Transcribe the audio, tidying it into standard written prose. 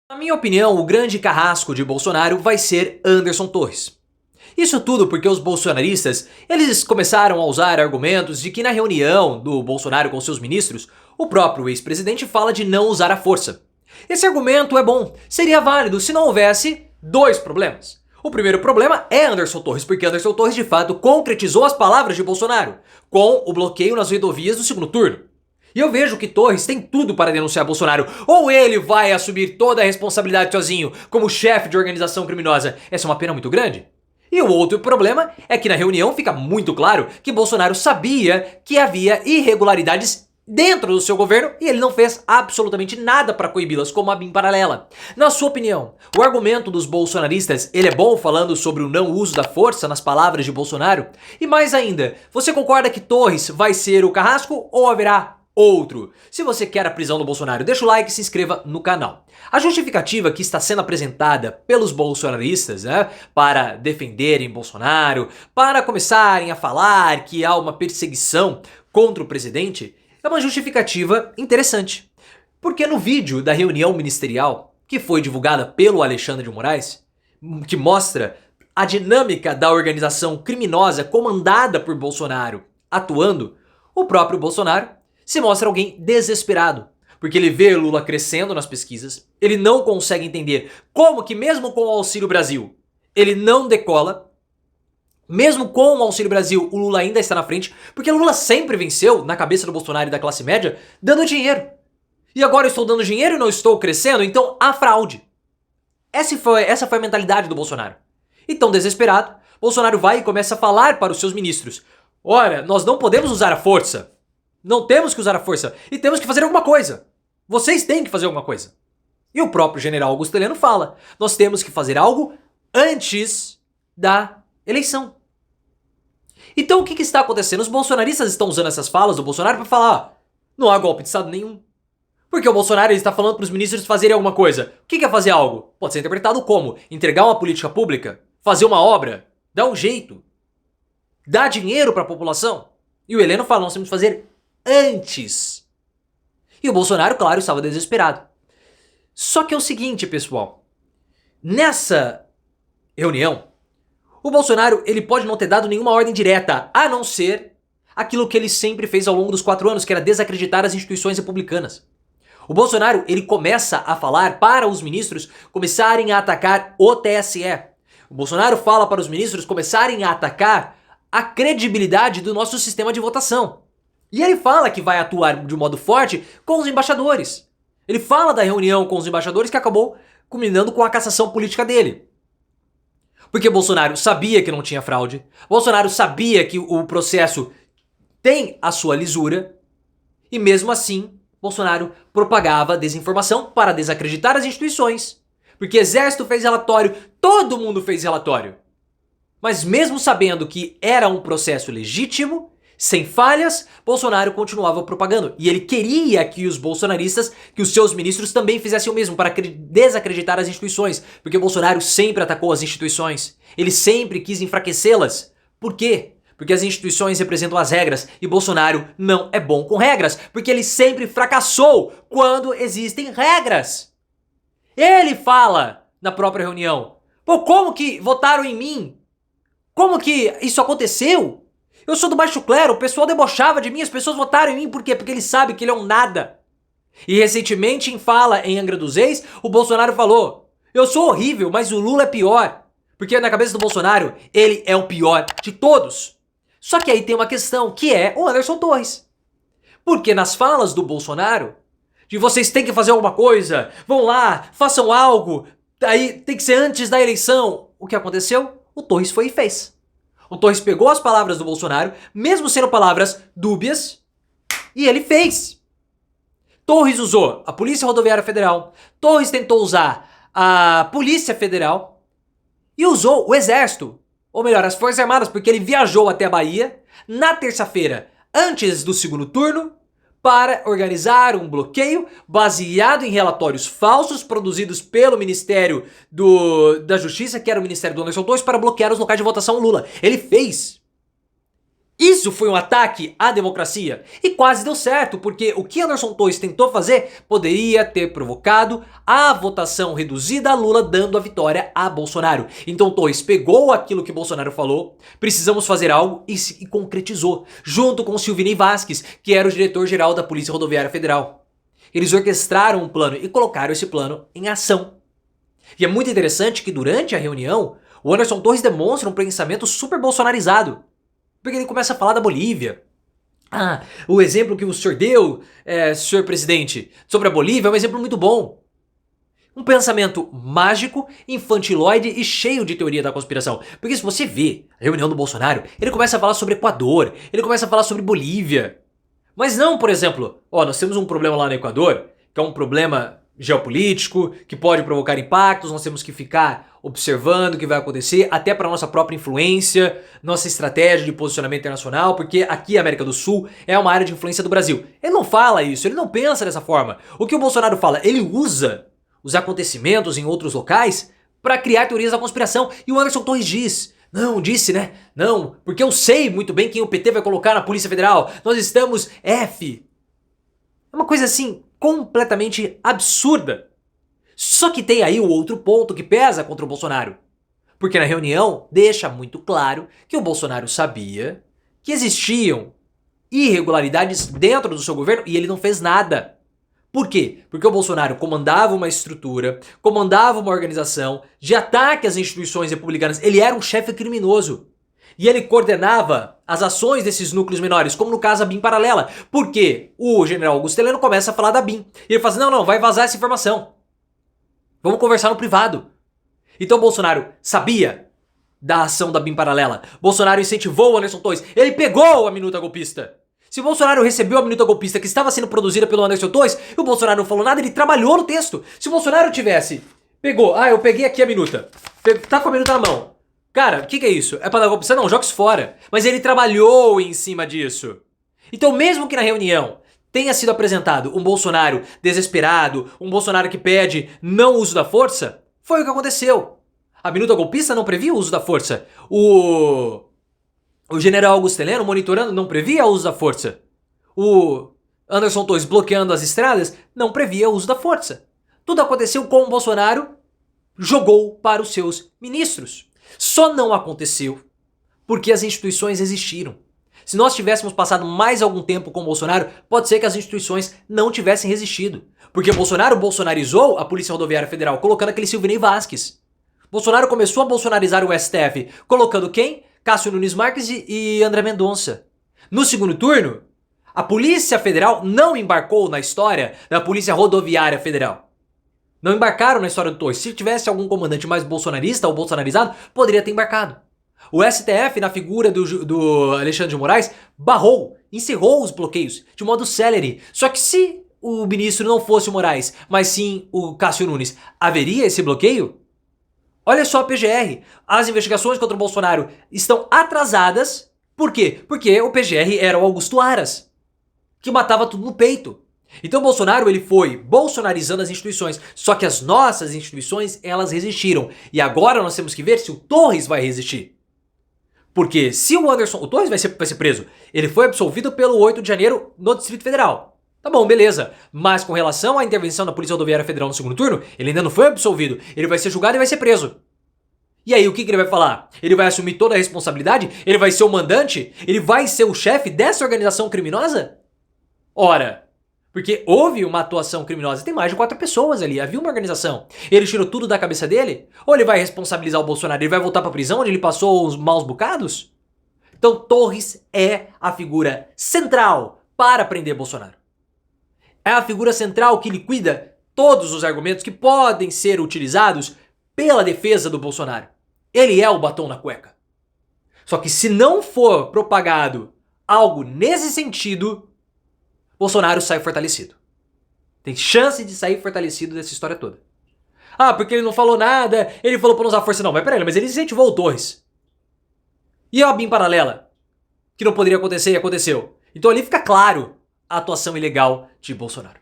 Na minha opinião, o grande carrasco de Bolsonaro vai ser Anderson Torres. Isso tudo porque os bolsonaristas, eles começaram a usar argumentos de que na reunião do Bolsonaro com seus ministros, o próprio ex-presidente fala de não usar a força. Esse argumento é bom, seria válido se não houvesse dois problemas. O primeiro problema é Anderson Torres, porque Anderson Torres de fato concretizou as palavras de Bolsonaro com o bloqueio nas rodovias do segundo turno. E eu vejo que Torres tem tudo para denunciar Bolsonaro. Ou ele vai assumir toda a responsabilidade sozinho, como chefe de organização criminosa. Essa é uma pena muito grande. E o outro problema é que na reunião fica muito claro que Bolsonaro sabia que havia irregularidades dentro do seu governo e ele não fez absolutamente nada para coibi-las, como a BIM paralela. Na sua opinião, o argumento dos bolsonaristas, ele é bom falando sobre o não uso da força nas palavras de Bolsonaro? E mais ainda, você concorda que Torres vai ser o carrasco ou haverá outro? Se você quer a prisão do Bolsonaro, deixa o like e se inscreva no canal. A justificativa que está sendo apresentada pelos bolsonaristas, para defenderem Bolsonaro, para começarem a falar que há uma perseguição contra o presidente, é uma justificativa interessante. Porque no vídeo da reunião ministerial, que foi divulgada pelo Alexandre de Moraes, que mostra a dinâmica da organização criminosa comandada por Bolsonaro atuando, o próprio Bolsonaro se mostra alguém desesperado, porque ele vê Lula crescendo nas pesquisas, ele não consegue entender como que mesmo com o Auxílio Brasil, ele não decola, mesmo com o Auxílio Brasil, o Lula ainda está na frente, porque Lula sempre venceu, na cabeça do Bolsonaro e da classe média, dando dinheiro. E agora eu estou dando dinheiro e não estou crescendo, então há fraude. Essa foi a mentalidade do Bolsonaro. Então, desesperado, Bolsonaro vai e começa a falar para os seus ministros: olha, nós não podemos usar a força. Não temos que usar a força e temos que fazer alguma coisa. Vocês têm que fazer alguma coisa. E o próprio general Augusto Heleno fala: nós temos que fazer algo antes da eleição. Então o que está acontecendo? Os bolsonaristas estão usando essas falas do Bolsonaro para falar: não há golpe de Estado nenhum. Porque o Bolsonaro está falando para os ministros fazerem alguma coisa. O que é fazer algo? Pode ser interpretado como entregar uma política pública, fazer uma obra, dar um jeito, dar dinheiro para a população. E o Heleno fala: nós temos que fazer antes. E o Bolsonaro, claro, estava desesperado. Só que é o seguinte, pessoal. Nessa reunião, o Bolsonaro, ele pode não ter dado nenhuma ordem direta, a não ser aquilo que ele sempre fez ao longo dos 4 anos, que era desacreditar as instituições republicanas. O Bolsonaro, ele começa a falar para os ministros começarem a atacar o TSE. O Bolsonaro fala para os ministros começarem a atacar a credibilidade do nosso sistema de votação. E ele fala que vai atuar de modo forte com os embaixadores. Ele fala da reunião com os embaixadores que acabou culminando com a cassação política dele. Porque Bolsonaro sabia que não tinha fraude, Bolsonaro sabia que o processo tem a sua lisura, e mesmo assim, Bolsonaro propagava desinformação para desacreditar as instituições. Porque Exército fez relatório, todo mundo fez relatório. Mas mesmo sabendo que era um processo legítimo, sem falhas, Bolsonaro continuava propagando. E ele queria que os bolsonaristas, que os seus ministros também fizessem o mesmo para desacreditar as instituições. Porque Bolsonaro sempre atacou as instituições. Ele sempre quis enfraquecê-las. Por quê? Porque as instituições representam as regras e Bolsonaro não é bom com regras. Porque ele sempre fracassou quando existem regras. Ele fala na própria reunião: pô, como que votaram em mim? Como que isso aconteceu? Eu sou do baixo clero, o pessoal debochava de mim, as pessoas votaram em mim, por quê? Porque ele sabe que ele é um nada. E recentemente, em fala em Angra dos Reis, o Bolsonaro falou: eu sou horrível, mas o Lula é pior. Porque na cabeça do Bolsonaro, ele é o pior de todos. Só que aí tem uma questão, que é o Anderson Torres. Porque nas falas do Bolsonaro, de vocês têm que fazer alguma coisa, vão lá, façam algo, aí tem que ser antes da eleição. O que aconteceu? O Torres foi e fez. O Torres pegou as palavras do Bolsonaro, mesmo sendo palavras dúbias, e ele fez. Torres usou a Polícia Rodoviária Federal, Torres tentou usar a Polícia Federal e usou o Exército, ou melhor, as Forças Armadas, porque ele viajou até a Bahia na terça-feira, antes do segundo turno, para organizar um bloqueio baseado em relatórios falsos produzidos pelo Ministério da Justiça, que era o Ministério do Anderson Torres, para bloquear os locais de votação Lula. Ele fez. Isso foi um ataque à democracia e quase deu certo, porque o que Anderson Torres tentou fazer poderia ter provocado a votação reduzida a Lula, dando a vitória a Bolsonaro. Então Torres pegou aquilo que Bolsonaro falou, precisamos fazer algo, e concretizou, junto com Silvinei Vasquez, que era o diretor-geral da Polícia Rodoviária Federal. Eles orquestraram um plano e colocaram esse plano em ação. E é muito interessante que durante a reunião, o Anderson Torres demonstra um pensamento super bolsonarizado. Porque ele começa a falar da Bolívia. Ah, o exemplo que o senhor deu, senhor presidente, sobre a Bolívia é um exemplo muito bom. Um pensamento mágico, infantiloide e cheio de teoria da conspiração. Porque se você vê a reunião do Bolsonaro, ele começa a falar sobre Equador, ele começa a falar sobre Bolívia. Mas não, por exemplo, nós temos um problema lá no Equador, que é um problema geopolítico, que pode provocar impactos, nós temos que ficar observando o que vai acontecer, até para nossa própria influência, nossa estratégia de posicionamento internacional, porque aqui a América do Sul é uma área de influência do Brasil. Ele não fala isso, ele não pensa dessa forma. O que o Bolsonaro fala, ele usa os acontecimentos em outros locais para criar teorias da conspiração. E o Anderson Torres diz, não, disse, né? Não, porque eu sei muito bem quem o PT vai colocar na Polícia Federal. Nós estamos F. É uma coisa assim completamente absurda. Só que tem aí o outro ponto que pesa contra o Bolsonaro. Porque na reunião deixa muito claro que o Bolsonaro sabia que existiam irregularidades dentro do seu governo e ele não fez nada. Por quê? Porque o Bolsonaro comandava uma estrutura, comandava uma organização de ataque às instituições republicanas. Ele era um chefe criminoso. E ele coordenava as ações desses núcleos menores, como no caso a BIM paralela. Porque o general Augusto Heleno começa a falar da BIM. E ele fala assim, não, vai vazar essa informação. Vamos conversar no privado. Então Bolsonaro sabia da ação da BIM paralela. Bolsonaro incentivou o Anderson Torres. Ele pegou a minuta golpista. Se o Bolsonaro recebeu a minuta golpista que estava sendo produzida pelo Anderson Torres, e o Bolsonaro não falou nada, ele trabalhou no texto. Se o Bolsonaro tivesse, eu peguei aqui a minuta. Tá com a minuta na mão. Cara, o que é isso? É pra dar golpista? Não, joga isso fora. Mas ele trabalhou em cima disso. Então mesmo que na reunião tenha sido apresentado um Bolsonaro desesperado, um Bolsonaro que pede não uso da força, foi o que aconteceu. A minuta golpista não previa o uso da força. O general Augusto Heleno monitorando não previa o uso da força. O Anderson Torres bloqueando as estradas não previa o uso da força. Tudo aconteceu com o Bolsonaro jogou para os seus ministros. Só não aconteceu porque as instituições existiram. Se nós tivéssemos passado mais algum tempo com o Bolsonaro, pode ser que as instituições não tivessem resistido. Porque Bolsonaro bolsonarizou a Polícia Rodoviária Federal, colocando aquele Silvinei Vasquez. Bolsonaro começou a bolsonarizar o STF, colocando quem? Cássio Nunes Marques e André Mendonça. No segundo turno, a Polícia Federal não embarcou na história da Polícia Rodoviária Federal. Não embarcaram na história do Torres. Se tivesse algum comandante mais bolsonarista ou bolsonarizado, poderia ter embarcado. O STF, na figura do Alexandre de Moraes, encerrou os bloqueios de modo célere. Só que se o ministro não fosse o Moraes, mas sim o Cássio Nunes, haveria esse bloqueio? Olha só a PGR. As investigações contra o Bolsonaro estão atrasadas. Por quê? Porque o PGR era o Augusto Aras, que matava tudo no peito. Então Bolsonaro ele foi bolsonarizando as instituições, só que as nossas instituições elas resistiram. E agora nós temos que ver se o Torres vai resistir. Porque se o Torres vai ser preso, ele foi absolvido pelo 8 de janeiro no Distrito Federal. Tá bom, beleza. Mas com relação à intervenção da Polícia Rodoviária Federal no segundo turno, ele ainda não foi absolvido. Ele vai ser julgado e vai ser preso. E aí, o que ele vai falar? Ele vai assumir toda a responsabilidade? Ele vai ser o mandante? Ele vai ser o chefe dessa organização criminosa? Ora, porque houve uma atuação criminosa. Tem mais de 4 pessoas ali. Havia uma organização. Ele tirou tudo da cabeça dele? Ou ele vai responsabilizar o Bolsonaro? Ele vai voltar pra prisão onde ele passou os maus bocados? Então Torres é a figura central para prender Bolsonaro. É a figura central que liquida todos os argumentos que podem ser utilizados pela defesa do Bolsonaro. Ele é o batom na cueca. Só que se não for propagado algo nesse sentido, Bolsonaro sai fortalecido. Tem chance de sair fortalecido dessa história toda. Ah, porque ele não falou nada, ele falou pra não usar força. Não, mas peraí, mas ele incentivou o Torres. E a BIM paralela? Que não poderia acontecer e aconteceu. Então ali fica claro a atuação ilegal de Bolsonaro.